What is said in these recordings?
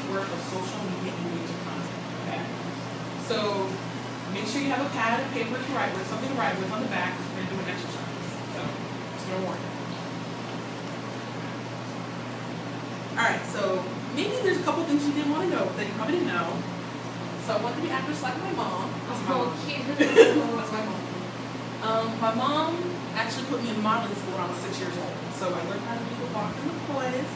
worth of social media engagement content. Okay? So make sure you have a pad and paper to write with, something to write with on the back, because we're going to do an exercise. So just no warning. Alright, so maybe there's a couple things you didn't want to know that you probably didn't know. So I want to be actress like my mom. That's my mom. cute. That's my mom. My mom actually put me in modeling school when I was 6 years old. So I learned how to do the walk and the poise.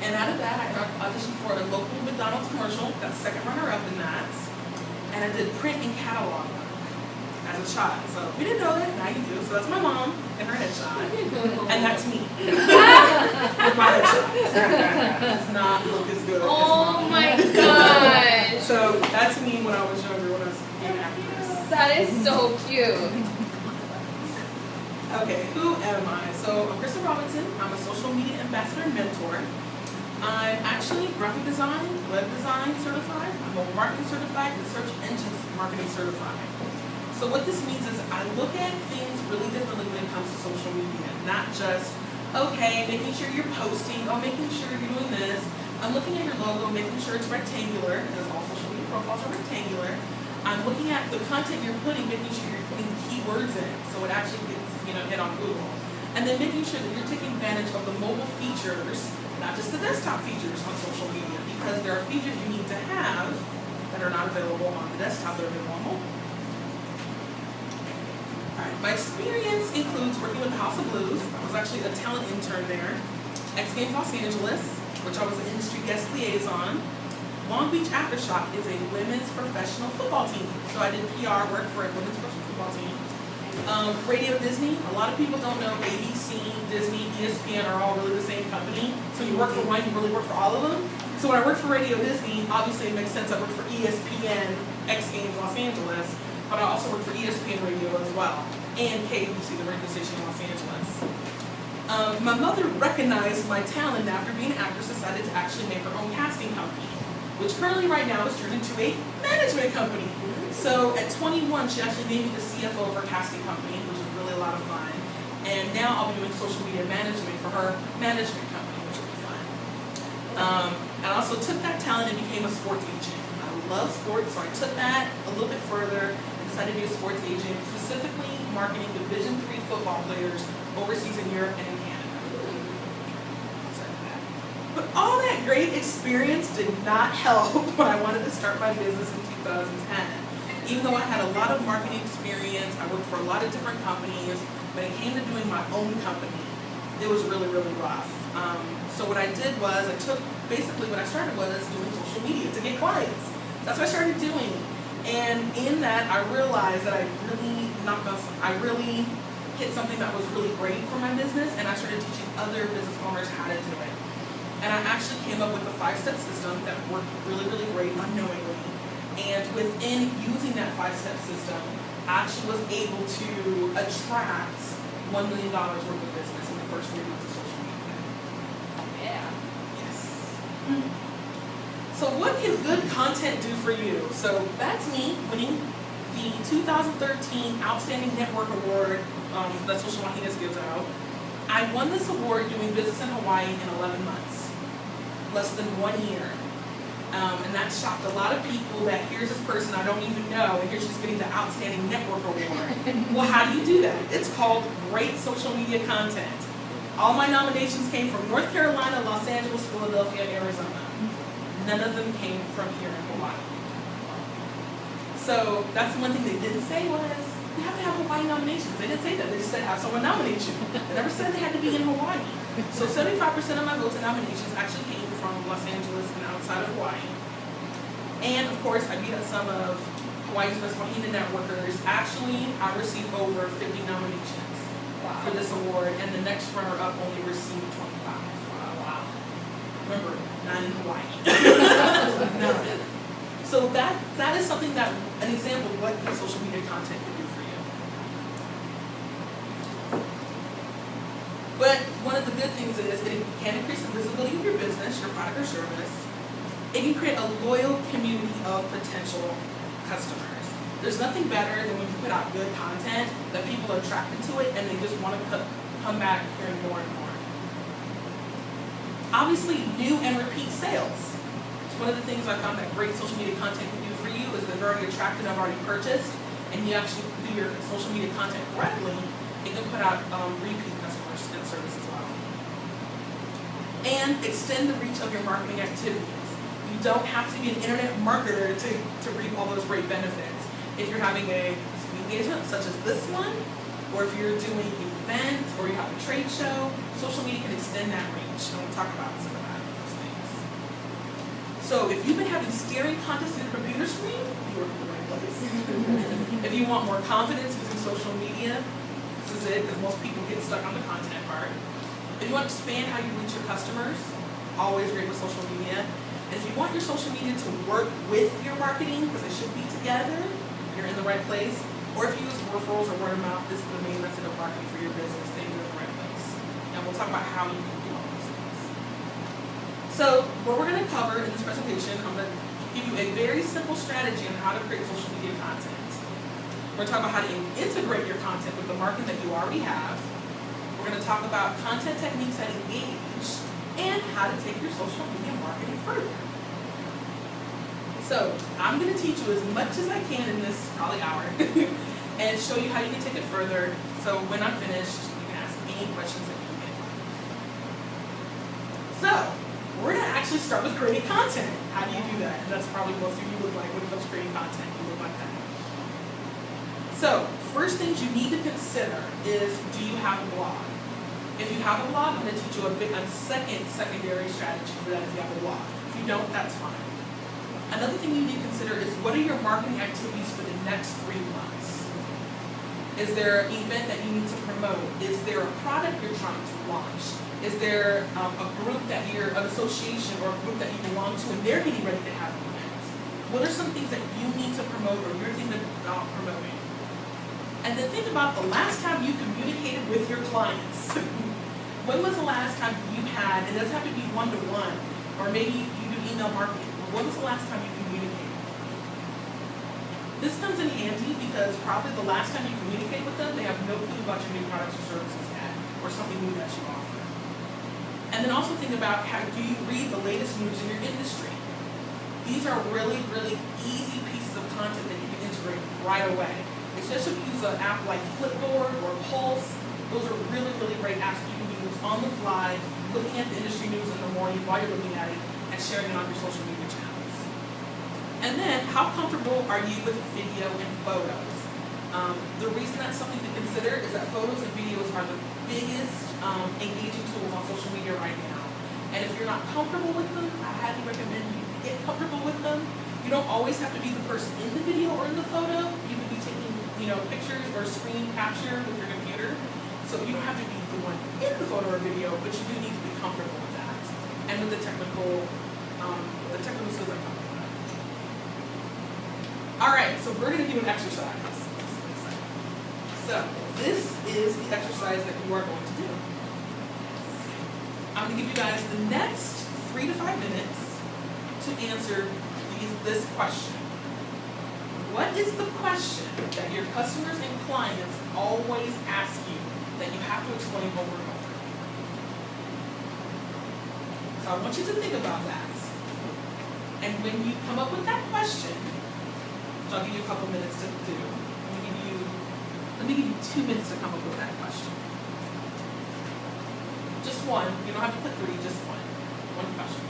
And out of that, I auditioned for a local McDonald's commercial, got second runner-up in that. And I did print and catalog work as a child. So if you didn't know that, now you do. So that's my mom and her headshot. And that's me. With my headshot. Does not look as good as Oh mom. my gosh. So that's me when I was younger, when I was being an actress. That is so cute. Okay, who am I? So I'm Krista Robinson. I'm a social media ambassador and mentor. I'm actually graphic design, web design certified, I'm mobile marketing certified, and search engine marketing certified. So what this means is I look at things really differently when it comes to social media. Not just, okay, making sure you're posting, or making sure you're doing this. I'm looking at your logo, making sure it's rectangular, because all social media profiles are rectangular. I'm looking at the content you're putting, making sure you're putting keywords in, so it actually gets, hit on Google. And then making sure that you're taking advantage of the mobile features, not just the desktop features on social media, because there are features you need to have that are not available on the desktop, that are available on mobile. Alright, my experience includes working with the House of Blues. I was actually a talent intern there. X Games Los Angeles, which I was an industry guest liaison. Long Beach Aftershock is a women's professional football team. So I did PR work for a women's professional football team. Radio Disney, a lot of people don't know ABC, Disney, ESPN are all really the same company. So you work for one, you really work for all of them. So when I worked for Radio Disney, obviously it makes sense I worked for ESPN, X Games Los Angeles, but I also worked for ESPN Radio as well, and KBC, the radio station in Los Angeles. My mother recognized my talent after being an actress, decided to actually make her own casting company, which currently right now is turned into a management company. So at 21, she actually made me the CFO of her casting company, which was really a lot of fun. And now I'll be doing social media management for her management company, which will be fun. I also took that talent and became a sports agent. I love sports, so I took that a little bit further and decided to be a sports agent, specifically marketing Division III football players overseas in Europe and in Canada. But all that great experience did not help when I wanted to start my business in 2010. Even though I had a lot of marketing experience, I worked for a lot of different companies, when it came to doing my own company, it was really, really rough. So what I did was, basically what I started was doing social media to get clients. That's what I started doing. And in that, I realized that I really hit something that was really great for my business, and I started teaching other business owners how to do it. And I actually came up with a 5-step system that worked really, really great unknowingly. And within using that 5-step system, I actually was able to attract $1 million worth of business in the first 3 months of social media. Yeah. Yes. So what can good content do for you? So that's me winning the 2013 Outstanding Network Award that Social Wahinas gives out. I won this award doing business in Hawaii in 11 months, less than 1 year. And that shocked a lot of people that here's this person I don't even know, and here she's getting the Outstanding Network Award. Well, how do you do that? It's called great social media content. All my nominations came from North Carolina, Los Angeles, Philadelphia, and Arizona. None of them came from here in Hawaii. So that's one thing they didn't say was, you have to have Hawaii nominations. They didn't say that. They just said have someone nominate you. They never said they had to be in Hawaii. So 75% of my votes and nominations actually came from Los Angeles and outside of Hawaii. And of course, I beat up some of Hawaii's best Wahina networkers. Actually, I received over 50 nominations for this award, and the next runner-up only received 25. Wow. Remember, not in Hawaii. None. So that is something that, an example of what good social media content can do for you. But one of the good things is it can increase the visibility of your business, your product or service. It can create a loyal community of potential customers. There's nothing better than when you put out good content that people are attracted to it and they just want to come back hearing more and more. Obviously, new and repeat sales. one of the things I found that great social media content can do for you is if they're already attracted, I've already purchased, and you actually do your social media content correctly, it can put out repeat customers and service as well. And extend the reach of your marketing activities. You don't have to be an internet marketer to reap all those great benefits. If you're having a speaking engagement such as this one, or if you're doing an event, or you have a trade show, social media can extend that reach. And we'll talk about some of those things. So if you've been having scary contests in your computer screen, you're in the right place. If you want more confidence using social media, this is it, because most people get stuck on the content part. If you want to expand how you reach your customers, always great with social media. And if you want your social media to work with your marketing, because they should be together, you're in the right place. Or if you use referrals or word of mouth, this is the main method of marketing for your business, then you're in the right place. And we'll talk about how you can do all those things. So what we're going to cover in this presentation, I'm going to give you a very simple strategy on how to create social media content. We're going to talk about how to integrate your content with the marketing that you already have. We're going to talk about content techniques that engage and how to take your social media marketing further. So I'm going to teach you as much as I can in this probably hour and show you how you can take it further. So when I'm finished, you can ask any questions that you may have. So we're going to actually start with creating content. How do you do that? And that's probably most of you look like when it comes to creating content. You look like that. So first things you need to consider is, do you have a blog? If you have a blog, I'm going to teach you a secondary strategy for that if you have a blog. If you don't, that's fine. Another thing you need to consider is, what are your marketing activities for the next 3 months? Is there an event that you need to promote? Is there a product you're trying to launch? Is there a group that you're, an association or a group that you belong to and they're getting ready to have an event? What are some things that you need to promote or you're thinking about promoting? And then think about the last time you communicated with your clients. When was the last time you had, it doesn't have to be one-to-one, or maybe you do email marketing. When was the last time you communicated? This comes in handy because probably the last time you communicated with them, they have no clue about your new products or services yet, or something new that you offer. And then also think about, how do you read the latest news in your industry? These are really, really easy pieces of content that you can integrate right away. Especially if you use an app like Flipboard or Pulse. Those are really, really great apps you can use on the fly, looking at the industry news in the morning while you're looking at it, and sharing it on your social media channels. And then, how comfortable are you with video and photos? The reason that's something to consider is that photos and videos are the biggest engaging tools on social media right now. And if you're not comfortable with them, I highly recommend you get comfortable with them. You don't always have to be the person in the video or in the photo. You can be taking, pictures or screen capture with your computer. So you don't have to be the one in the photo or video, but you do need to be comfortable with that. And with the technical skills that come with that. Alright, so we're going to do an exercise. So this is the exercise that you are going to do. I'm going to give you guys the next 3 to 5 minutes to answer this question. What is the question that your customers and clients always ask you that you have to explain over and over? So I want you to think about that. And when you come up with that question, which I'll give you a couple minutes to do, let me give you 2 minutes to come up with that question. Just one. You don't have to put 3, just one. One question.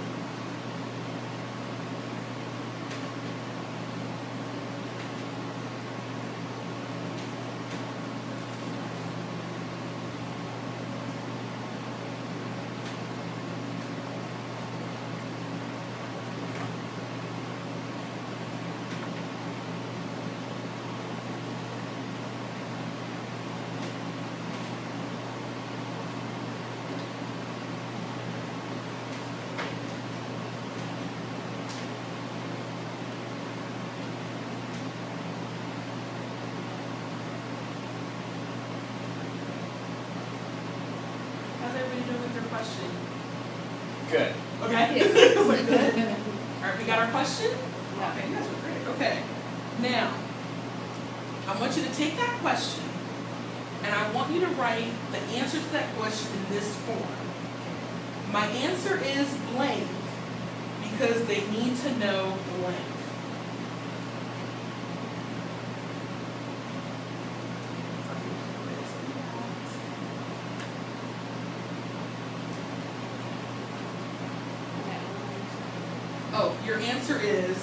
Question. Good. Okay? Yeah. Was that good? Alright, we got our question? Yeah. Okay, you guys were great. Okay. Now, I want you to take that question and I want you to write the answer to that question in this form. My answer is blank because they need to know blank. Oh, your answer is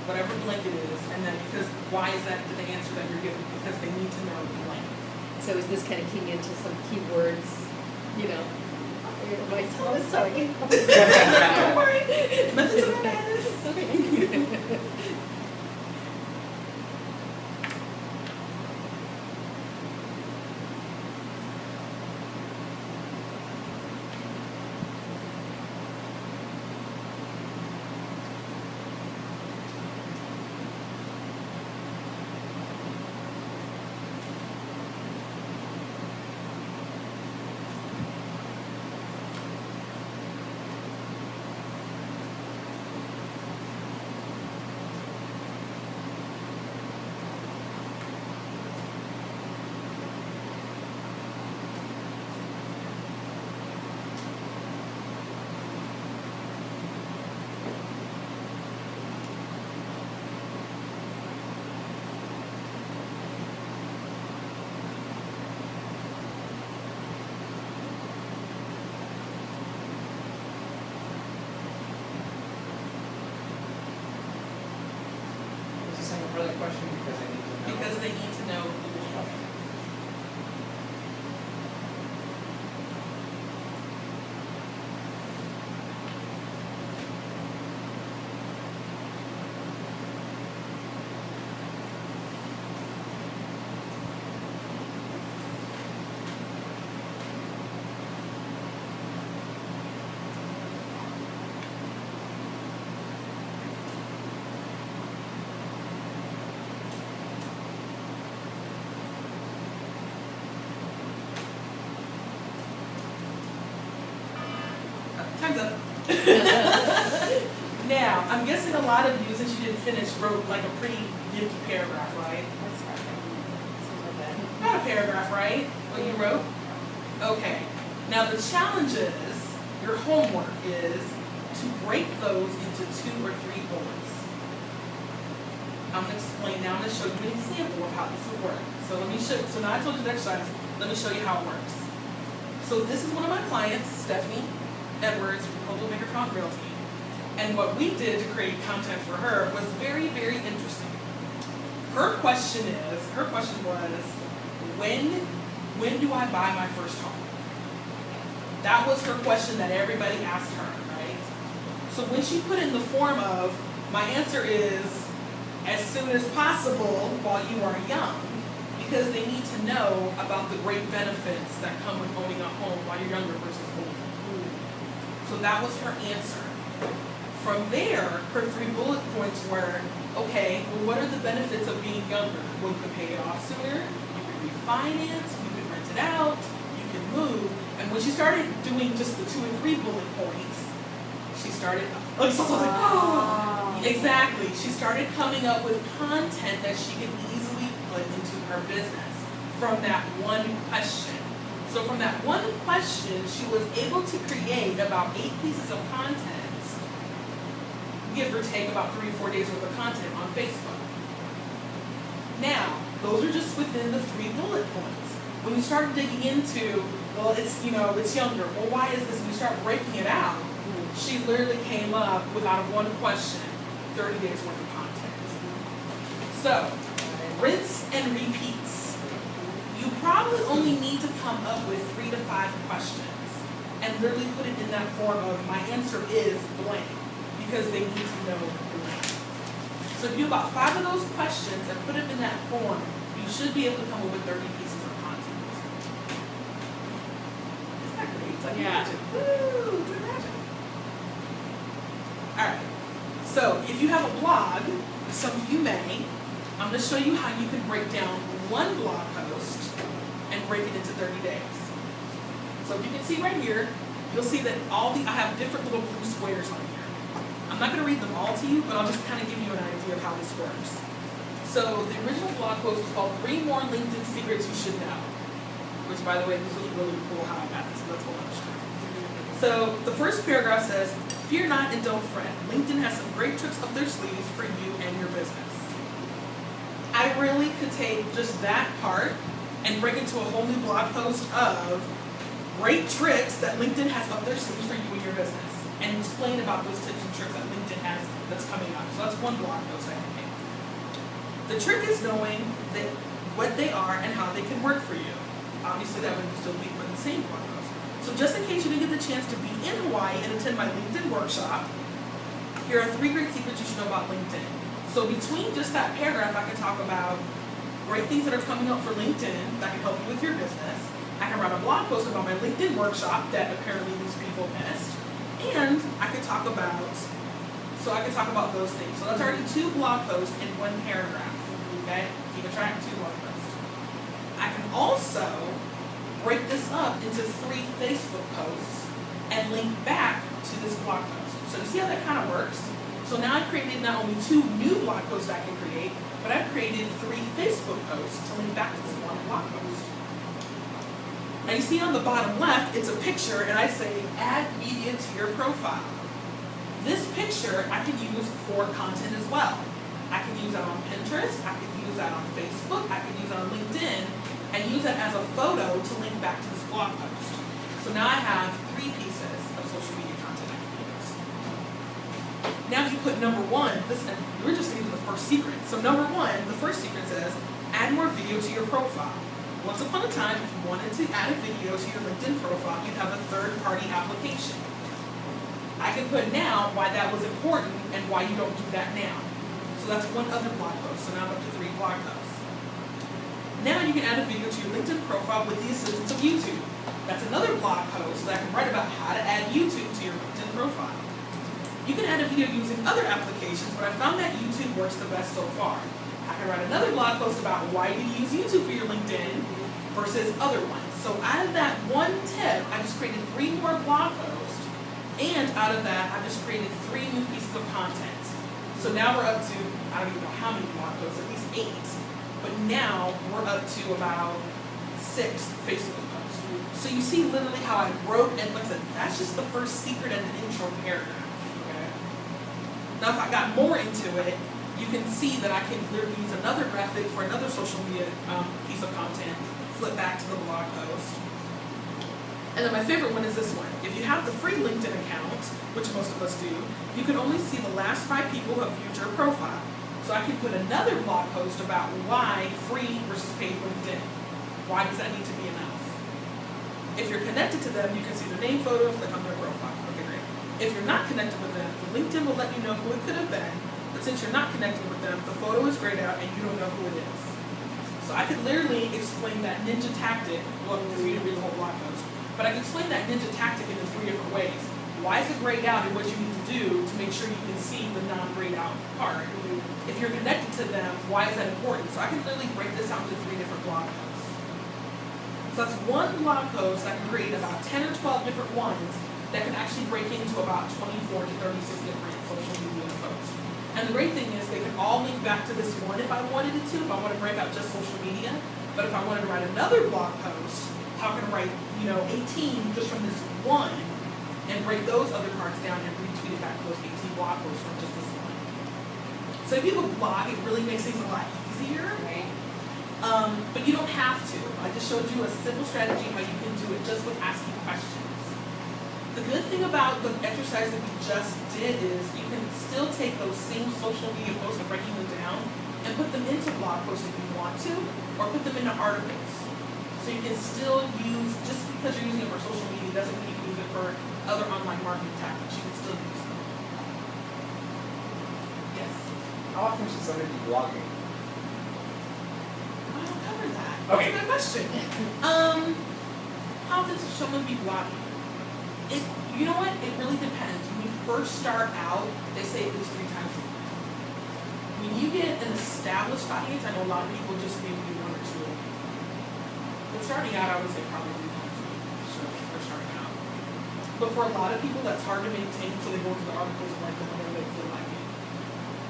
whatever blank it is, and then because why is that the answer that you're given? Because they need to know blank. So is this kind of keying into some keywords, you know? My tongue is sorry. Don't worry. Methods of madness. Okay. Is the second part of the question because I need to know? Because they need to know blank. Time's up. Now, I'm guessing a lot of you, since you didn't finish, wrote like a pretty nifty paragraph, right? Not a paragraph, right? What you wrote? Okay. Now the challenge is, your homework is to break those into 2 or 3 bullets. I'm going to explain now. I'm going to show you an example of how this would work. So let me show. So now I told you the exercise. Let me show you how it works. So this is one of my clients, Stephanie Edwards from Coldwell Banker Fountain Realty. And what we did to create content for her was very, very interesting. Her question was, when do I buy my first home? That was her question that everybody asked her, right? So when she put in the form of, my answer is, as soon as possible while you are young, because they need to know about the great benefits that come with owning a home while you're younger versus older. So that was her answer. From there, her 3 bullet points were, okay, well, what are the benefits of being younger? Well, you can pay it off sooner, you can refinance, you can rent it out, you can move. And when she started doing just the 2 and 3 bullet points, she started, exactly. She started coming up with content that she could easily put into her business from that one question. So from that one question, she was able to create about 8 pieces of content, give or take about 3 or 4 days worth of content on Facebook. Now, those are just within the 3 bullet points. When you start digging into, well, it's younger. Well, why is this? When you start breaking it out, she literally came up with, out of one question, 30 days worth of content. So, rinse and repeats. You probably only need to come up with 3 to 5 questions and literally put it in that form of, my answer is blank, because they need to know blank. So if you do about 5 of those questions and put them in that form, you should be able to come up with 30 pieces of content. Isn't that great? It's like magic. Woo! It's like magic. Alright. So if you have a blog, some of you may, I'm going to show you how you can break down one blog post and break it into 30 days. So if you can see right here, you'll see that I have different little blue squares on here. I'm not going to read them all to you, but I'll just kind of give you an idea of how this works. So the original blog post was called 3 More LinkedIn Secrets You Should Know, which, by the way, this was really cool how I got this. Let's hold on. So the first paragraph says, Fear not and don't fret. LinkedIn has some great tricks up their sleeves for you and your business. I really could take just that part and break into a whole new blog post of great tricks that LinkedIn has up their sleeves for you and your business, and explain about those tips and tricks that LinkedIn has that's coming up. So that's one blog post I can make. The trick is knowing that what they are and how they can work for you. Obviously, that would still be for the same blog post. So just in case you didn't get the chance to be in Hawaii and attend my LinkedIn workshop, here are 3 great secrets you should know about LinkedIn. So between just that paragraph, I can talk about great things that are coming up for LinkedIn that can help you with your business. I can write a blog post about my LinkedIn workshop that apparently these people missed. And I could talk about those things. So that's already 2 blog posts in 1 paragraph. Okay? Keep track of 2 blog posts. I can also break this up into 3 Facebook posts and link back to this blog post. So you see how that kind of works? So now I've created not only 2 new blog posts I can create, but I've created 3 Facebook posts to link back to this 1 blog post. Now you see on the bottom left, it's a picture, and I say, add media to your profile. This picture I can use for content as well. I can use that on Pinterest, I can use that on Facebook, I can use it on LinkedIn, and use that as a photo to link back to this blog post. So now I have 3 pieces of social media content I can use. Now if you put number 1, and we're just getting to the first secret. So number 1, the first secret says, add more video to your profile. Once upon a time, if you wanted to add a video to your LinkedIn profile, you'd have a third-party application. I can put now why that was important and why you don't do that now. So that's 1 other blog post. So now I'm up to 3 blog posts. Now you can add a video to your LinkedIn profile with the assistance of YouTube. That's another blog post that I can write about how to add YouTube to your LinkedIn profile. You can add a video using other applications, but I found that YouTube works the best so far. I can write another blog post about why you use YouTube for your LinkedIn versus other ones. So out of that 1 tip, I just created 3 more blog posts, and out of that, I just created 3 new pieces of content. So now we're up to, I don't even know how many blog posts, at least 8. But now we're up to about 6 Facebook posts. So you see literally how I broke, and like I said, that's just the first secret and the intro paragraph. Okay? Now if I got more into it, you can see that I can literally use another graphic for another social media piece of content, flip back to the blog post. And then my favorite one is this one. If you have the free LinkedIn account, which most of us do, you can only see the last 5 people who have viewed your profile. So I can put another blog post about why free versus paid LinkedIn. Why does that need to be enough? If you're connected to them, you can see their name, photo, click on their profile. Okay, great. If you're not connected with them, LinkedIn will let you know who it could have been. But since you're not connected with them, the photo is grayed out and you don't know who it is. So I could literally explain that ninja tactic, well, because you didn't read the whole blog post, but I can explain that ninja tactic in 3 different ways. Why is it grayed out and what you need to do to make sure you can see the non-grayed out part. If you're connected to them, why is that important? So I can literally break this out into 3 different blog posts. So that's 1 blog post that can create about 10 or 12 different ones that can actually break into about 24 to 36 different social media posts. And the great thing is they can all link back to this one if I wanted it to, if I want to break out just social media. But if I wanted to write another blog post, how can I write, 18 just from this one and break those other parts down and retweet it back to those 18 blog posts from just this one. So if you have a blog, it really makes things a lot easier. Right. But you don't have to. I just showed you a simple strategy how you can do it just with asking questions. The good thing about the exercise that we just did is you can still take those same social media posts and breaking them down and put them into blog posts if you want to, or put them into articles. So you can still use, just because you're using it for social media doesn't mean you can use it for other online marketing tactics. You can still use them. Yes? How often should somebody be blogging? I don't cover that. Okay. That's a good question. How often should someone be blogging? You know what? It really depends. When you first start out, they say at least 3 times a week. When you get an established audience, I know a lot of people just maybe do 1 or 2. But starting out, I would say probably 3 times a week for starting out. But for a lot of people, that's hard to maintain, so they go into the articles and write them whenever they feel like it.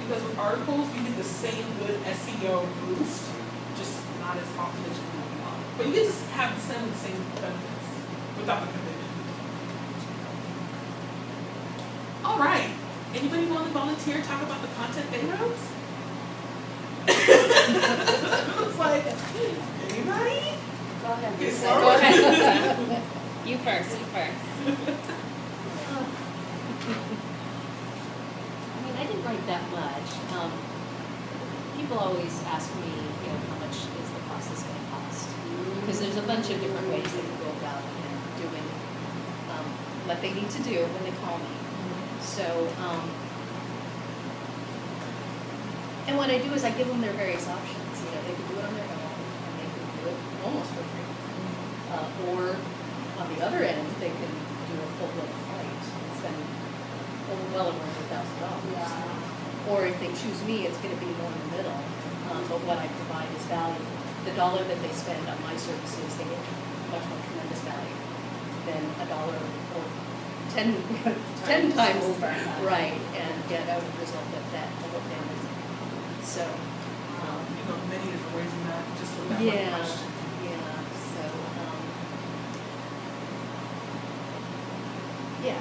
Because with articles, you get the same good SEO boost, just not as often as you do with blog. But you get to have some of the same benefits without the commitment. All right. Anybody want to volunteer talk about the content they wrote? It's like, anybody? Go ahead. Yes, Lisa. all Go right. ahead. Lisa. You first. You first. I mean, I didn't write that much. People always ask me, how much is the process going to cost? Because there's a bunch of different ways they can go about doing what they need to do when they call me. So, and what I do is I give them their various options. They can do it on their own, and they can do it almost for free. Or on the other end, they can do a full-blown flight and spend well over $100,000. Yeah. Or if they choose me, it's going to be more in the middle. But what I provide is value. The dollar that they spend on my services, they get much more tremendous value than $1 or 10 times over. Right, and get out a result that the whole family. So, Many different ways in that, just with that yeah, one question. So,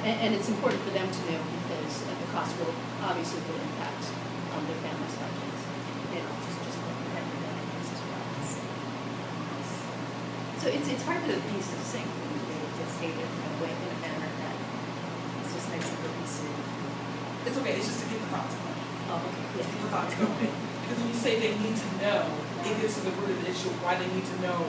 and it's important for them to know because the cost will obviously impact their family's budgets. Just what the family values as well. So it's hard for the piece to sing. To state it in a way, in a manner that it's just nice and cohesive. It's okay, it's just to get the thoughts going. Oh, okay. Get the thoughts going. Because when you say they need to know, it gets to the root of the issue of why they need to know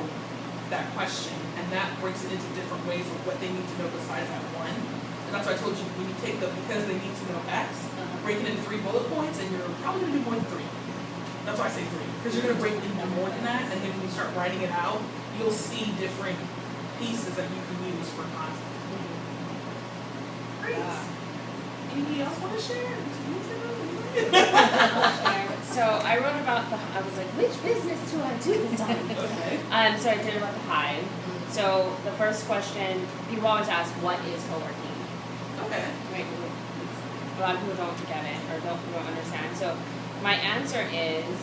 that question. And that breaks it into different ways of what they need to know besides that one. And that's why I told you, when you take the because they need to know X, break it into 3 bullet points, and you're probably going to do more than 3. That's why I say 3. Because you're going to break it into more than that, and then when you start writing it out, you'll see different pieces that you can use for content. Great. Anybody else want to share? So I wrote about I was like, which business do I do this on? Okay. So I did about the Hive. So the first question, people always ask, what is co-working? Okay. Right? A lot of people don't get it or don't understand. So my answer is,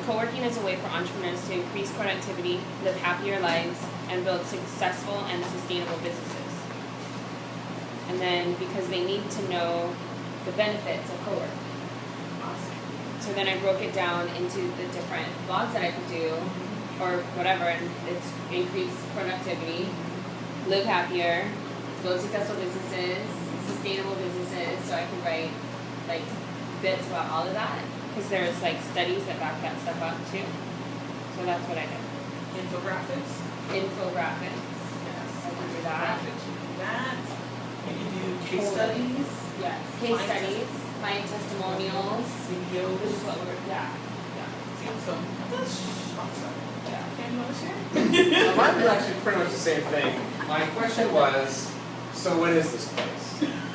co-working is a way for entrepreneurs to increase productivity, live happier lives, and build successful and sustainable businesses. And then because they need to know the benefits of co-work. Awesome. So then I broke it down into the different blogs that I could do or whatever, and it's increase productivity, live happier, build successful businesses, sustainable businesses, so I can write like bits about all of that because there's like studies that back that stuff up too. So that's what I did. Infographics. Infographics. Yes. I can do that. Graphics, you can do that. You can do case studies, Yes. Case studies, client testimonials, videos. which is what we're See, so that's awesome. yeah. Can you want to share? Mine was actually pretty much the same thing. My question was, so what is this place?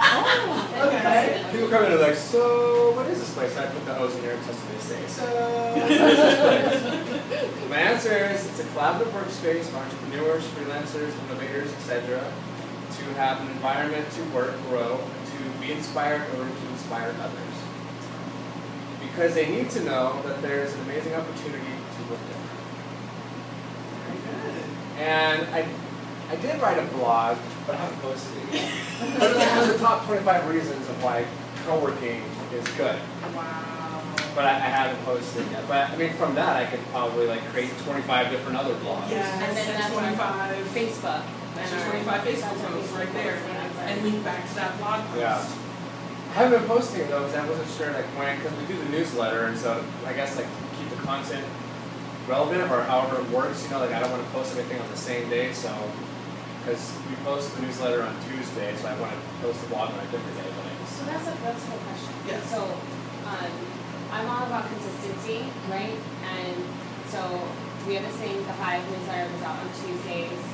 Oh, okay. People come in and they're like, so what is this place? I put the O's in there and just they say, so what is this place? My answer is, it's a collaborative workspace for entrepreneurs, freelancers, innovators, etc. to have an environment to work, grow, to be inspired or to inspire others. Because they need to know that there's an amazing opportunity to work there. Very good. And I did write a blog, but I haven't posted it yet. But it was the top 25 reasons of why co-working is good. Wow. But I haven't posted it yet. But I mean, from that, I could probably like create 25 different other blogs. Yes, And then that's 25. Facebook. That's your 25 Facebook posts right there. And link back to that blog post. Yeah. I haven't been posting it though, because I wasn't sure like when, because we do the newsletter, and so I guess like keep the content relevant or however it works. Like I don't want to post everything on the same day, so because we post the newsletter on Tuesday, so I want to post the blog on a different day. So that's a whole question. Yes. So I'm all about consistency, right? And so we have the same, the Hive newsletter was out on Tuesdays.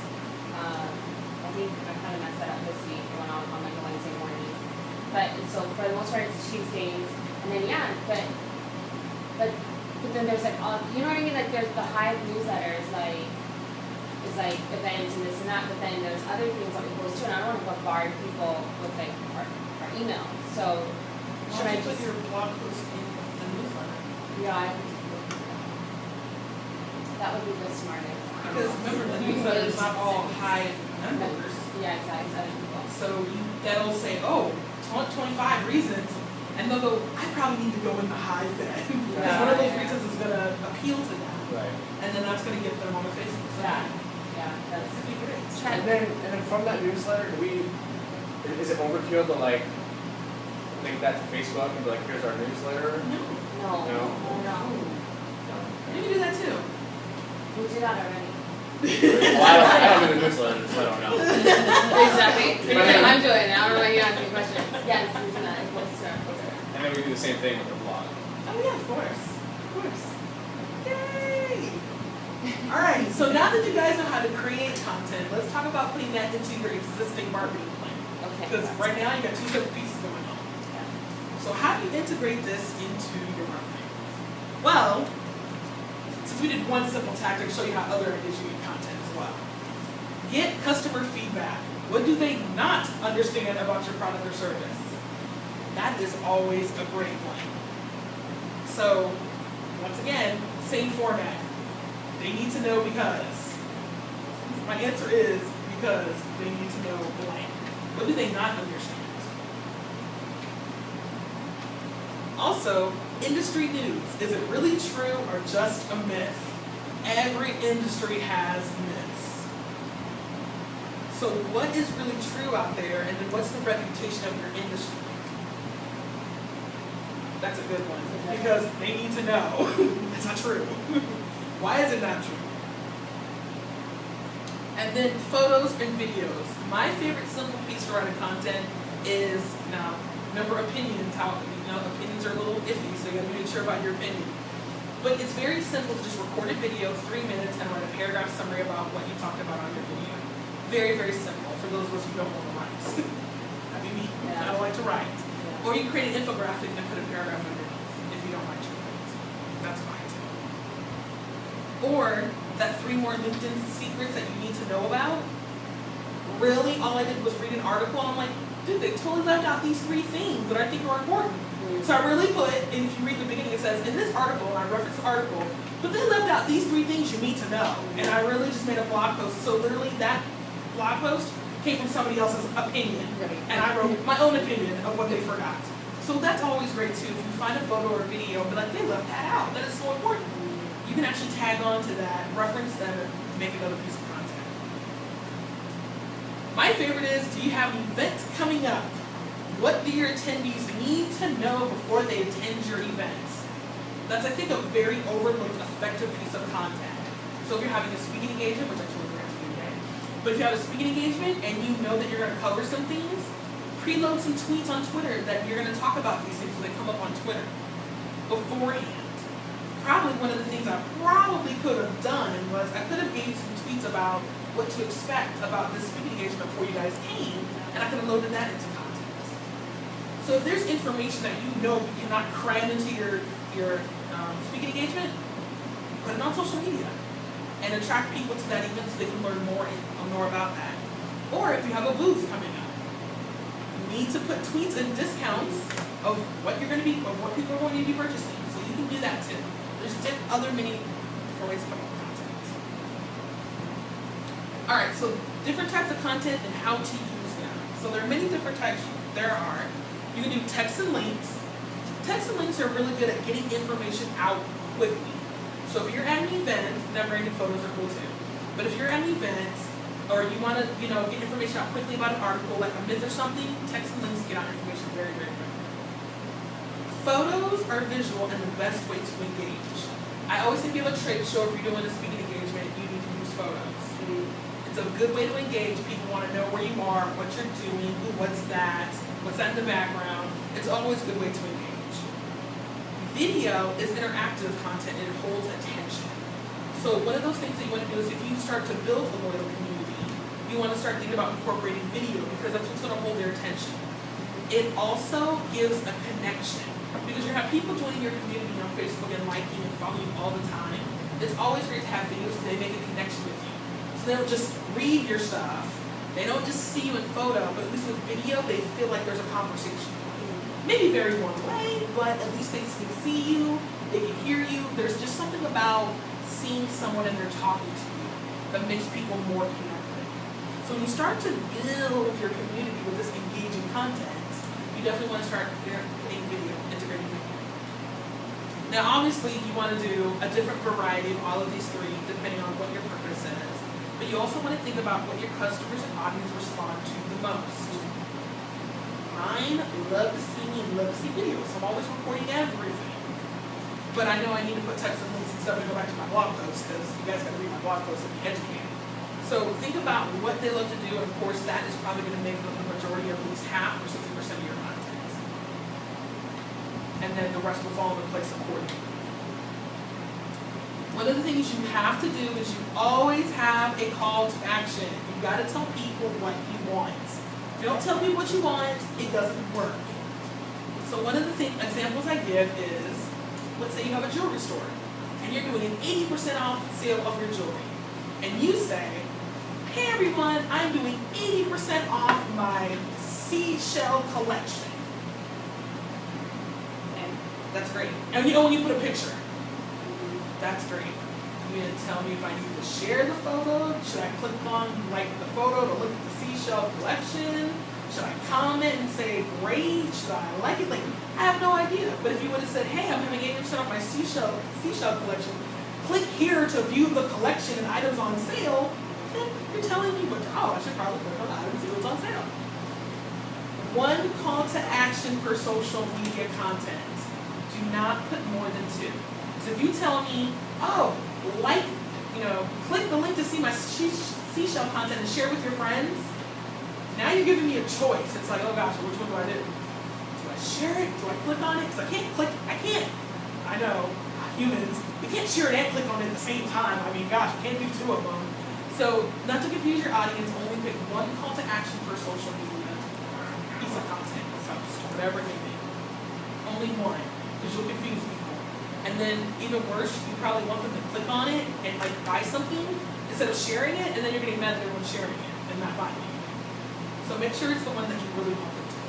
I think I kind of messed that up this week. It went on like a Wednesday morning. But so for the most part it's Tuesdays. And then but then there's like all, you know what I mean? Like there's the Hive newsletter is like events and this and that, but then there's other things that we post too, and I don't want to bombard people with like our emails. So should I put just your blog post in the newsletter? yeah, that would be the smartest. Because remember, the newsletter is not all Hive members. Yeah, exactly. So that'll say, oh, 25 reasons, and they'll go, I probably need to go in the Hive then. Because one of those reasons is going to appeal to them. Right. And then that's going to get them on the Facebook side. Yeah, that's That'd be great. And then from that newsletter, is it overkill to like link that to Facebook and be like, here's our newsletter? no. You can do that too. We do that already. Well, I don't do the newsletter, so I don't know. Exactly. But I'm doing it. I don't know why you asking questions. Yes, we do that. Okay. And then we do the same thing with the blog. Oh yeah, of course. Of course. Yay! Alright, so now that you guys know how to create content, let's talk about putting that into your existing marketing plan. Okay. Because right now you got two separate pieces going on. So how do you integrate this into your marketing? Well, since we did one simple tactic, show you how other ideas you get content as well. Get customer feedback. What do they not understand about your product or service? That is always a great one. So, once again, same format. They need to know because. My answer is because they need to know blank. What do they not understand? Also, industry news. Is it really true or just a myth? Every industry has myths. So what is really true out there, and then what's the reputation of your industry? That's a good one, because they need to know. It's not true. Why is it not true? And then photos and videos. My favorite simple piece to write a content is, now, remember opinions, how opinions are a little iffy, so you gotta make sure about your opinion. But it's very simple to just record a video, 3 minutes, and write a paragraph summary about what you talked about on your video. Very, very simple for those of us who don't want to write. That'd be me. I don't like to write. Yeah. Or you create an infographic and put a paragraph underneath if you don't like to write. That's fine too. Or that 3 more LinkedIn secrets that you need to know about. Really, all I did was read an article and I'm like, dude, they totally left out these 3 things that I think are important. So I really put, and if you read the beginning, it says, in this article, and I reference the article, but they left out these 3 things you need to know. And I really just made a blog post. So literally that blog post came from somebody else's opinion. And I wrote my own opinion of what they forgot. So that's always great too. If you find a photo or a video, but like, they left that out. That is so important. You can actually tag on to that, reference them, and make another piece of content. My favorite is, do you have an event coming up? What do your attendees need to know before they attend your events? That's, I think, a very overlooked, effective piece of content. So if you're having a speaking engagement, which I totally forgot to do today, but if you have a speaking engagement and you know that you're going to cover some things, preload some tweets on Twitter that you're going to talk about these things when they come up on Twitter beforehand. Probably one of the things I probably could have done was I could have gave you some tweets about what to expect about this speaking engagement before you guys came, and I could have loaded that into content. So if there's information that you know you cannot cram into your speaking engagement, put it on social media and attract people to that event so they can learn more about that. Or if you have a booth coming up, you need to put tweets and discounts of what you're going to be, of what people are going to be purchasing. So you can do that too. There's other many different ways to come up with content. All right, so different types of content and how to use them. So there are many different types. There are. You can do text and links. Text and links are really good at getting information out quickly. So if you're at an event, now branded photos are cool too. But if you're at an event, or you want to, get information out quickly about an article, like a myth or something, text and links get out information very, very quickly. Photos are visual and the best way to engage. I always say if you have a trade show, if you're doing a speaking engagement, you need to use photos. It's a good way to engage. People want to know where you are, what you're doing, what's that in the background. It's always a good way to engage. Video is interactive content and it holds attention. So one of those things that you want to do is if you start to build a loyal community, you want to start thinking about incorporating video because that's what's going to hold their attention. It also gives a connection because you have people joining your community on Facebook and liking and following you all the time. It's always great to have videos so they make a connection with you. So they don't just read your stuff. They don't just see you in photo, but at least with video, they feel like there's a conversation. Maybe very one way, but at least they can see you, they can hear you. There's just something about seeing someone and they're talking to you that makes people more connected. So when you start to build your community with this engaging content, you definitely want to start putting video, integrating video. Now obviously you want to do a different variety of all of these three depending on what your purpose is. But you also want to think about what your customers and audience respond to the most. Mine love to see me and love to see videos. So I'm always recording everything. But I know I need to put text and links and stuff to go back to my blog posts because you guys got to read my blog posts and be educated. So think about what they love to do, and of course that is probably going to make up the majority of at least half or 60% of your content. And then the rest will fall into place accordingly. One of the things you have to do is you always have a call to action. You got to tell people what you want. If you don't tell people what you want, it doesn't work. So one of the examples I give is, let's say you have a jewelry store and you're doing an 80% off sale of your jewelry. And you say, hey everyone, I'm doing 80% off my seashell collection. And that's great. And when you put a picture, that's great. You need to tell me if I need to share the photo. Should I click on like the photo to look at the seashell collection? Should I comment and say great? Should I like it? Like, I have no idea. But if you would have said, hey, I'm having 80% off my seashell collection, click here to view the collection and items on sale, then you're telling me, I should probably click on the items and see what's on sale. One call to action per social media content. Do not put more than 2. So if you tell me, click the link to see my seashell content and share with your friends, now you're giving me a choice. It's like, oh gosh, which one do I do? Do I share it? Do I click on it? Because I know, humans, you can't share it and click on it at the same time. I mean, gosh, you can't do 2 of them. So, not to confuse your audience, only pick one call to action per social media piece of content, post, whatever it may be. Only one, because you'll confuse people. And then, even worse, you probably want them to click on it and like buy something instead of sharing it, and then you're getting mad at everyone sharing it and not buying it. So make sure it's the one that you really want them to.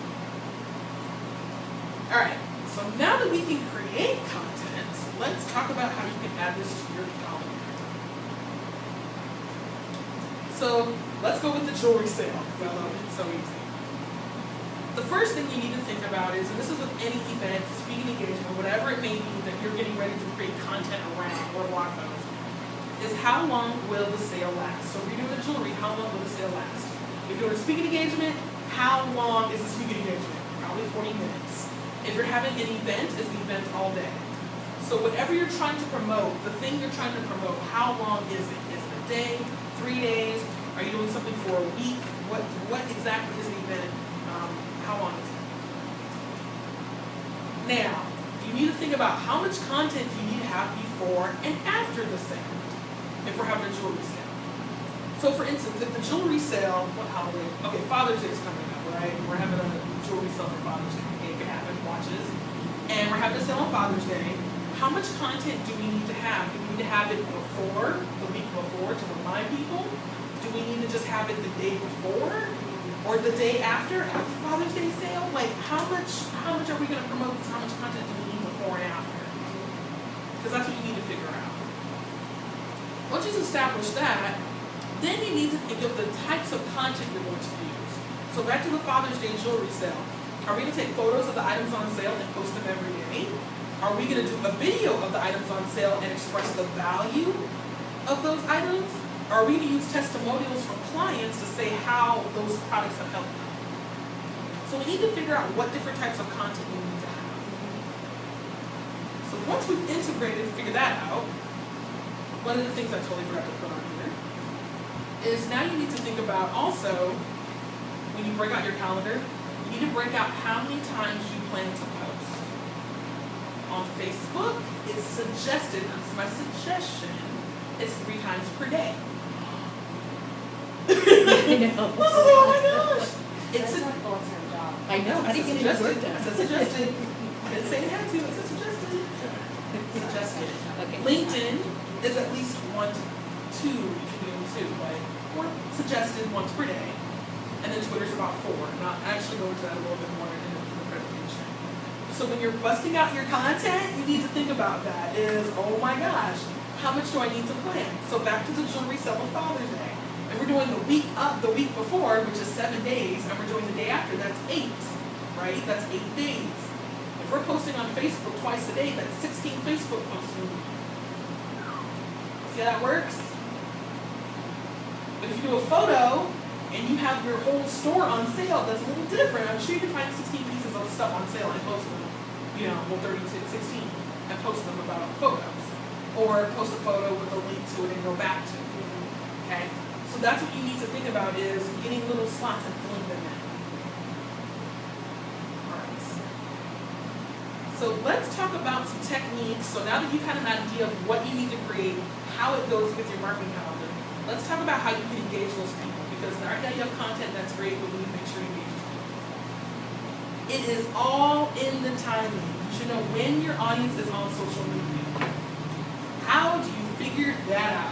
Alright, so now that we can create content, let's talk about how you can add this to your calendar. So let's go with the jewelry sale, because I love it, it's so easy. The first thing you need to think about is, and this is with any event, speaking engagement, whatever it may be that you're getting ready to create content around or blog post, is how long will the sale last? So if you're doing the jewelry, how long will the sale last? If you're doing a speaking engagement, how long is the speaking engagement? Probably 40 minutes. If you're having an event, it's an event all day. So whatever you're trying to promote, the thing you're trying to promote, how long is it? Is it a day, 3 days? Are you doing something for a week? What exactly is the event? How long is it? Now, you need to think about how much content you need to have before and after the sale, if we're having a jewelry sale. So for instance, if the jewelry sale, what holiday? Okay, Father's Day is coming up, right? We're having a jewelry sale for Father's Day. It can happen, watches. And we're having a sale on Father's Day. How much content do we need to have? Do we need to have it before, the week before, to remind people? Do we need to just have it the day before? Or the day after Father's Day sale? Like, how much are we going to promote this? How much content do we need before and after? Because that's what you need to figure out. Once you've established that, then you need to think of the types of content you're going to use. So back to the Father's Day jewelry sale. Are we going to take photos of the items on sale and post them every day? Are we going to do a video of the items on sale and express the value of those items? Are we going to use testimonials from clients to say how those products have helped them? So we need to figure out what different types of content we need to have. So once we've integrated and figured that out, one of the things I totally forgot to put on here is now you need to think about also, when you break out your calendar, you need to break out how many times you plan to post. On Facebook, it's suggested, that's my suggestion, it's 3 times per day. I know. Oh my gosh! It's a full-time job. I know. How do you get it work done? I said suggested. I didn't say it had to. I said suggested. Suggested. Okay. LinkedIn is at least 1 to 2. You should be doing 2, like one suggested once per day, and then Twitter's about 4. And I'll actually go into that a little bit more in the presentation. So when you're busting out your content, you need to think about that. Is, oh my gosh, how much do I need to plan? So back to the jewelry sale on Father's Day. If If we're doing the week before, which is 7 days, and we're doing the day after, that's 8, right? That's 8 days. If we're posting on Facebook twice a day, that's 16 Facebook posts. See how that works? But if you do a photo and you have your whole store on sale, that's a little different. I'm sure you can find 16 pieces of stuff on sale and post them, 16, and post them about photos. Or post a photo with a link to it and go back to it. Okay? So that's what you need to think about, is getting little slots and filling them in. Alright. So let's talk about some techniques. So now that you've had an idea of what you need to create, how it goes with your marketing calendar, let's talk about how you can engage those people. Because right now you have content that's great, but we need to make sure you engage those people. It is all in the timing. You should know when your audience is on social media. How do you figure that out?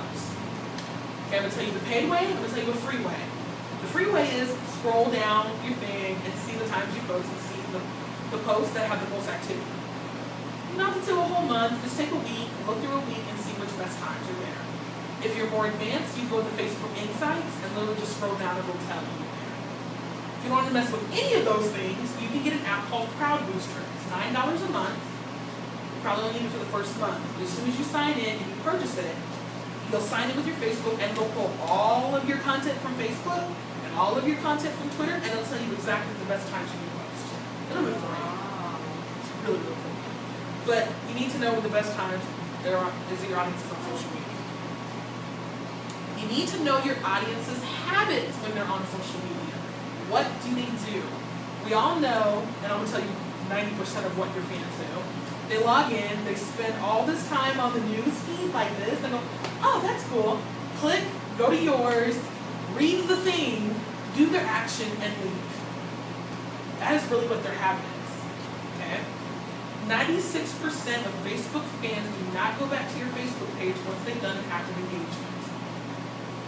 Okay, I'm going to tell you the paid way, I'm going to tell you the free way. The free way is scroll down your thing and see the times you post and see the posts that have the most activity. Not to do a whole month, just take a week, look through a week and see which best times are there. If you're more advanced, you go to Facebook Insights and literally just scroll down and it'll tell you there. If you don't want to mess with any of those things, you can get an app called Crowd Booster. It's $9 a month. You probably only need it for the first month. But as soon as you sign in and you purchase it, you'll sign in with your Facebook and it'll pull all of your content from Facebook and all of your content from Twitter, and it'll tell you exactly the best times you can post. It'll do it for you. It's really, really cool. But you need to know when the best times your audience is on social media. You need to know your audience's habits when they're on social media. What do they do? We all know, and I'm going to tell you 90% of what your fans do. They log in, they spend all this time on the news feed like this, they go, oh, that's cool. Click, go to yours, read the thing, do their action, and leave. That is really what their habit is. Okay? 96% of Facebook fans do not go back to your Facebook page once they've done an active engagement.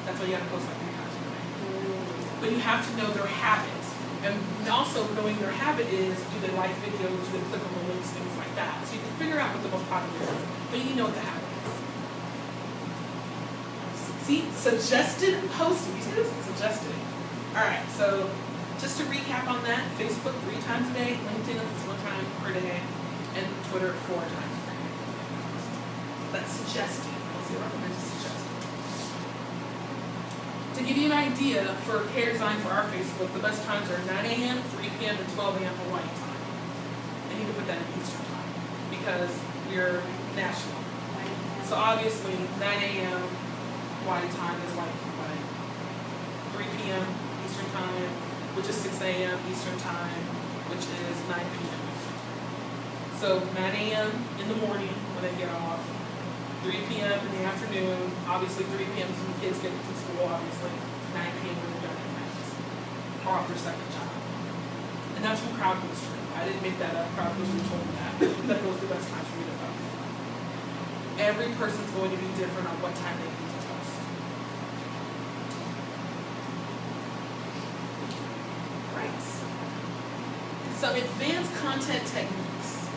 That's why you have to post like 3 times a day. But you have to know their habits. And also knowing their habit is, do they like videos, do they click on the links, things like that. So you can figure out what the most popular is, but you know what the habit is. See, suggested posting. You see this? Suggested. Alright, so just to recap on that, Facebook 3 times a day, LinkedIn at least 1 time per day, and Twitter 4 times per day. That's suggested. Let's see what recommended suggested. To give you an idea, for hair design for our Facebook, the best times are 9 a.m., 3 p.m., and 12 a.m. Hawaii time. I need to put that in Eastern time because we're national. So obviously, 9 a.m. Hawaii time is like 3 p.m. Eastern time, which is 6 a.m. Eastern time, which is 9 p.m. So 9 a.m. in the morning when they get off. 3 p.m. in the afternoon, obviously 3 p.m. is when the kids get to school, obviously 9 p.m. when they're done at night, or off their second job. And that's from Crowd Booster. I didn't make that up, Crowd Booster told me that. That goes the best times for me to post. Every person's going to be different on what time they need to post. Right. Some advanced content techniques.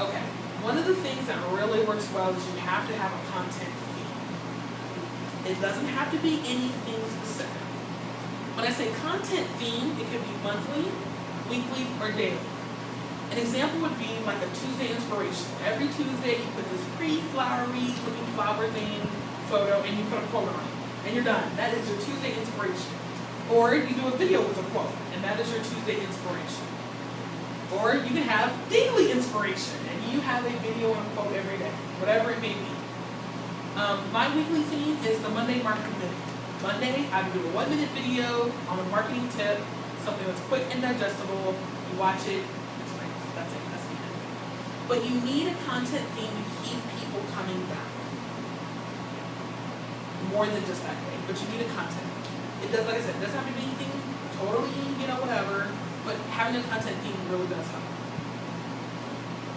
Okay. One of the things that really works well is you have to have a content theme. It doesn't have to be anything specific. When I say content theme, it could be monthly, weekly, or daily. An example would be like a Tuesday inspiration. Every Tuesday you put this pretty flowery looking flower thing photo and you put a quote on it. And you're done. That is your Tuesday inspiration. Or you do a video with a quote, and that is your Tuesday inspiration. Or you can have daily inspiration, and you have a video and a quote every day, whatever it may be. My weekly theme is the Monday Marketing Minute. Monday, I do a 1-minute video on a marketing tip, something that's quick and digestible. You watch it, it's great. That's it, that's the end. But you need a content theme to keep people coming back. More than just that day, but you need a content theme. It does, like I said, it doesn't have to be anything totally, whatever. But having a content theme really does help.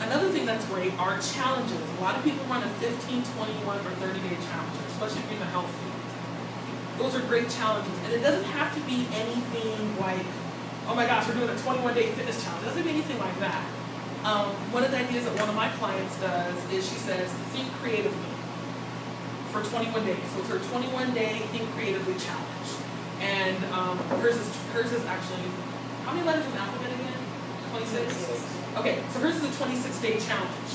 Another thing that's great are challenges. A lot of people run a 15, 21, or 30-day challenge, especially if you're in the health field. Those are great challenges. And it doesn't have to be anything like, oh my gosh, we're doing a 21-day fitness challenge. It doesn't be anything like that. One of the ideas that one of my clients does is she says, think creatively for 21 days. So it's her 21-day Think Creatively challenge. And hers is actually, how many letters in the alphabet again? 26? Okay, so hers is a 26-day challenge.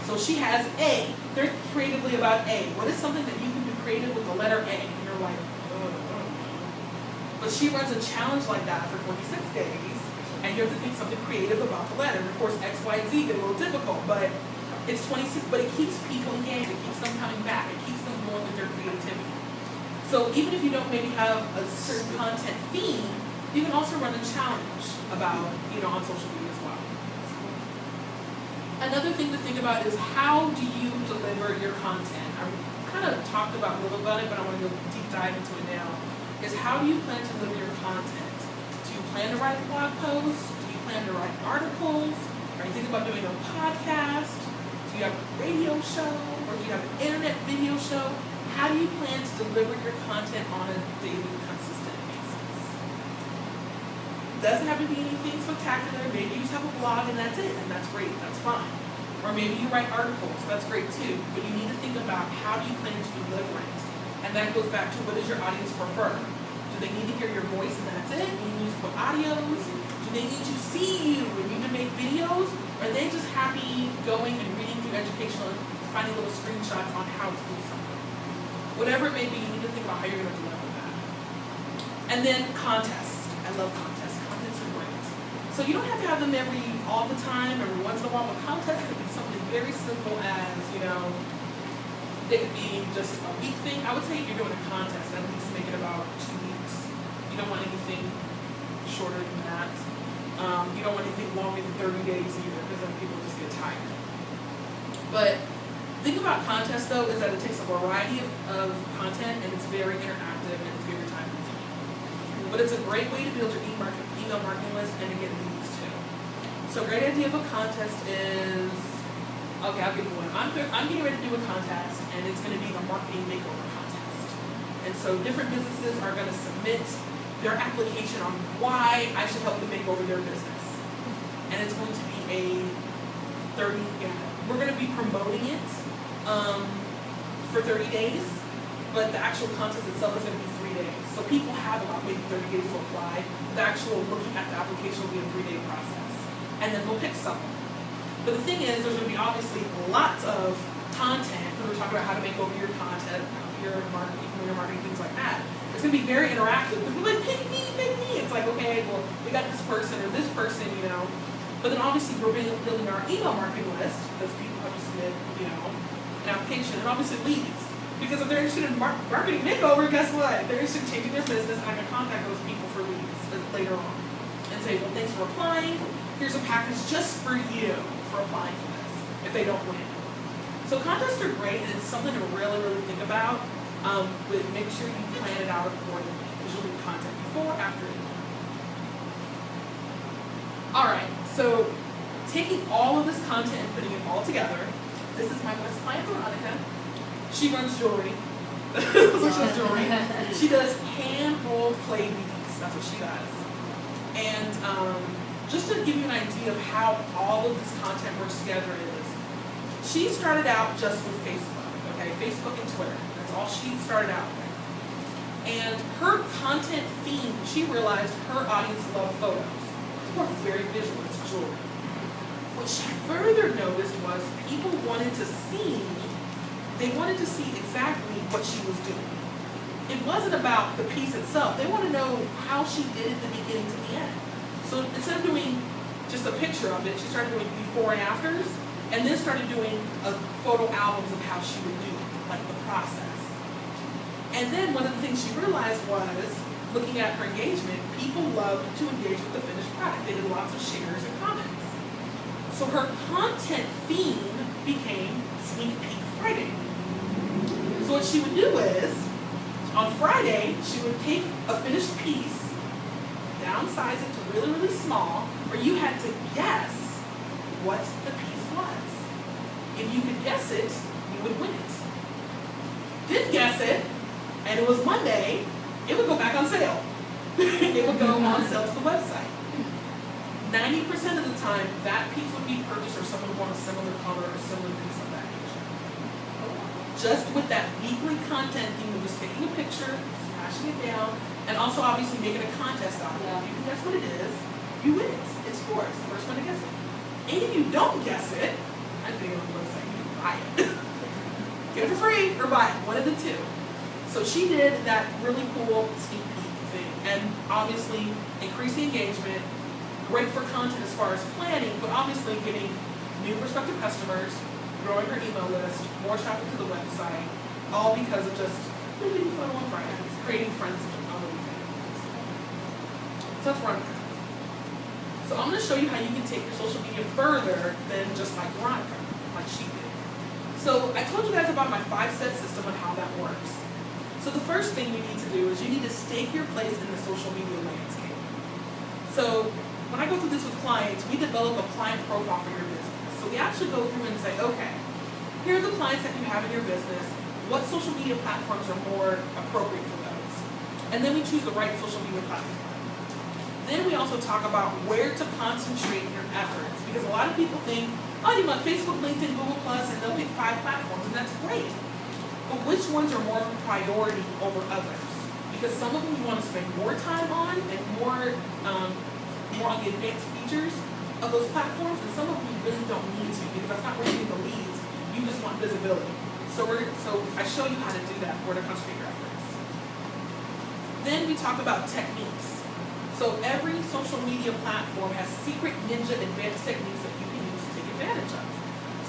So she has A. They're creatively about A. What is something that you can do creative with the letter A? And you're like, but she runs a challenge like that for 26 days, and you have to think something creative about the letter. And of course, X, Y, Z get a little difficult, but it's 26, but it keeps people engaged, it keeps them coming back, it keeps them going with their creativity. So even if you don't maybe have a certain content theme, you can also run a challenge about, on social media as well. Another thing to think about is how do you deliver your content? I kind of talked about a little about it, but I want to go deep dive into it now. Is how do you plan to deliver your content? Do you plan to write blog posts? Do you plan to write articles? Are you thinking about doing a podcast? Do you have a radio show? Or do you have an internet video show? How do you plan to deliver your content on a daily, consistent basis? Doesn't have to be anything spectacular. Maybe you just have a blog and that's it, and that's great, that's fine. Or maybe you write articles, that's great too. But you need to think about how do you plan to deliver it. And that goes back to what does your audience prefer? Do they need to hear your voice and that's it? Do you need to put audios? Do they need to see you and need to make videos? Or are they just happy going and reading through educational and finding little screenshots on how to do something? Whatever it may be, you need to think about how you're going to deliver that. And then contests. I love contests. Contests are great. So you don't have to have them all the time, every once in a while, but contests could be something very simple as, they could be just a week thing. I would say if you're doing a contest, at least make it about 2 weeks. You don't want anything shorter than that. You don't want anything longer than 30 days either, because then people just get tired. But the thing about contests, though, is that it takes a variety of content, and it's very interactive, and it's very time consuming. But it's a great way to build your email marketing list and to get leads, too. So a great idea of a contest is, okay, I'll give you one. I'm getting ready to do a contest, and it's going to be the marketing makeover contest. And so different businesses are going to submit their application on why I should help them make over their business. And it's going to be we're going to be promoting it for 30 days, but the actual contest itself is going to be 3 days. So people have about maybe 30 days to apply. The actual looking at the application will be a 3-day process. And then we'll pick someone. But the thing is, there's going to be obviously lots of content, because we're talking about how to make over your content, your marketing, things like that. It's going to be very interactive. Because we're like, pick me. It's like, okay, well, we got this person or this person, But then obviously we're building our email marketing list, because people have to submit, an application, and obviously leads. Because if they're interested in marketing makeover, guess what? They're interested in changing their business, and I can contact those people for leads later on. And say, well, thanks for applying. Here's a package just for you for applying for this, if they don't win. So contests are great, and it's something to really, really think about, but make sure you plan it out accordingly, because you'll need content before, after, and Alright, so taking all of this content and putting it all together, this is my best client, Veronica. She runs jewelry. So she does jewelry. She does hand-rolled clay beads, that's what she does. And just to give you an idea of how all of this content works together is, she started out just with Facebook, okay? Facebook and Twitter. That's all she started out with. And her content theme, she realized her audience loved photos. Of course, it's very visual, it's jewelry. What she further noticed was people wanted to see exactly what she was doing. It wasn't about the piece itself. They want to know how she did it the beginning to the end. So instead of doing just a picture of it, she started doing before and afters, and then started doing photo albums of how she would do it, like the process. And then one of the things she realized was, looking at her engagement, people loved to engage with the finished product. They did lots of shares and comments. So her content theme became Sneak Peek Friday. So what she would do is, on Friday, she would take a finished piece, downsize it to really, really small, where you had to guess what the piece was. If you could guess it, you would win it. Didn't guess it, and it was Monday, it would go back on sale. It would go on sale to the website. 90% of the time, that piece would be purchased or someone would want a similar color or similar piece of that nature. Just with that weekly content theme of just taking a picture, smashing writing it down, and also obviously making a contest out of it. Yeah. If you can guess what it is, you win it. It's yours. The first one to guess it. And if you don't guess it, I'm thinking on the website, you can buy it. Get it for free or buy it, one of the two. So she did that really cool sneak peek thing, and obviously increase the engagement, great for content as far as planning, but obviously getting new prospective customers, growing her email list, more traffic to the website, all because of just being fun on Fridays, creating friends on the weekend. So that's Veronica. So I'm going to show you how you can take your social media further than just like Veronica, like she did. So I told you guys about my 5-step system and how that works. So the first thing you need to do is you need to stake your place in the social media landscape. So when I go through this with clients, we develop a client profile for your business. So we actually go through and say, okay, here are the clients that you have in your business. What social media platforms are more appropriate for those? And then we choose the right social media platform. Then we also talk about where to concentrate your efforts, because a lot of people think, oh, you want Facebook, LinkedIn, Google+, and they'll pick 5 platforms, and that's great. But which ones are more of a priority over others? Because some of them you want to spend more time on and more on the advanced features of those platforms, and some of them you really don't need to, because that's not where you get the leads. You just want visibility. So I show you how to do that, where to concentrate your efforts. Then we talk about techniques. So every social media platform has secret ninja advanced techniques that you can use to take advantage of.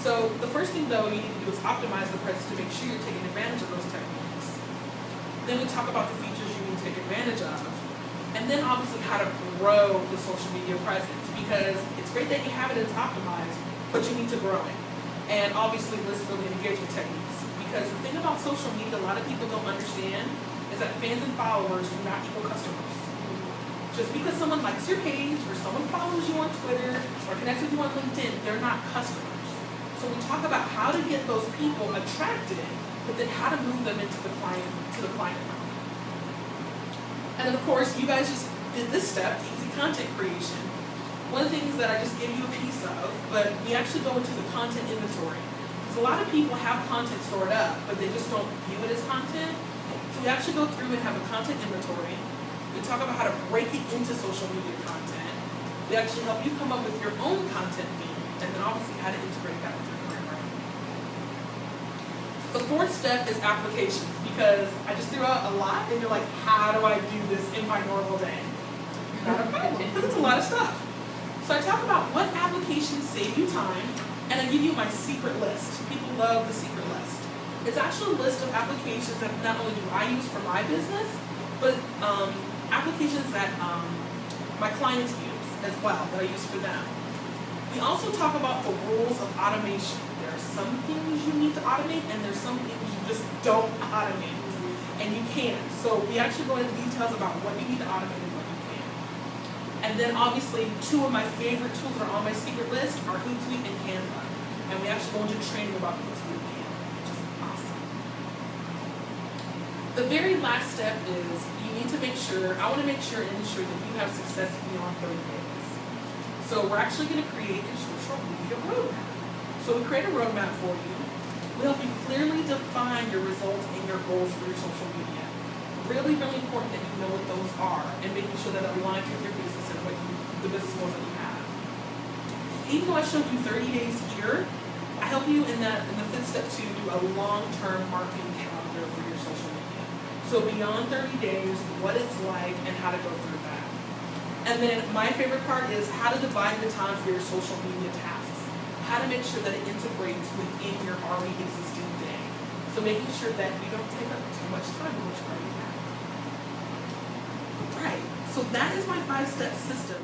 So the first thing though you need to do is optimize the presence to make sure you're taking advantage of those techniques. Then we talk about the features you need to take advantage of. And then obviously how to grow the social media presence, because it's great that you have it and it's optimized, but you need to grow it. And obviously list building and engagement techniques. Because the thing about social media a lot of people don't understand is that fans and followers do not equal customers. Just because someone likes your page or someone follows you on Twitter or connects with you on LinkedIn, they're not customers. So we talk about how to get those people attracted, but then how to move them into the client account. And then of course, you guys just did this step, the easy content creation. One of the things that I just gave you a piece of, but we actually go into the content inventory. Because a lot of people have content stored up, but they just don't view it as content. So we actually go through and have a content inventory. We talk about how to break it into social media content. We actually help you come up with your own content theme, and then obviously how to integrate that with your current brand. The 4th step is applications, because I just threw out a lot, and you're like, how do I do this in my normal day? Not a problem, because it's a lot of stuff. So I talk about what applications save you time, and I give you my secret list. People love the secret list. It's actually a list of applications that not only do I use for my business, but applications that my clients use as well, that I use for them. We also talk about the rules of automation. There are some things you need to automate, and there's some things you just don't automate. And you can. So we actually go into details about what you need to automate and what you can. And then obviously 2 of my favorite tools that are on my secret list are Hootsuite and Canva. And we actually go into training about Hootsuite and Canva, which is awesome. The very last step is I want to make sure and ensure that you have success beyond 30 days. So we're actually going to create a social media roadmap. So we create a roadmap for you. We help you clearly define your results and your goals for your social media. Really, really important that you know what those are and making sure that it aligns with your business and the business goals that you have. Even though I showed you 30 days here, I help you in the 5th step to do a long-term marketing calendar for your social media. So beyond 30 days, what it's like and how to go through that. And then my favorite part is how to divide the time for your social media tasks. How to make sure that it integrates within your already existing day. So making sure that you don't take up too much time than what you already have. Right, so that is my 5-step system.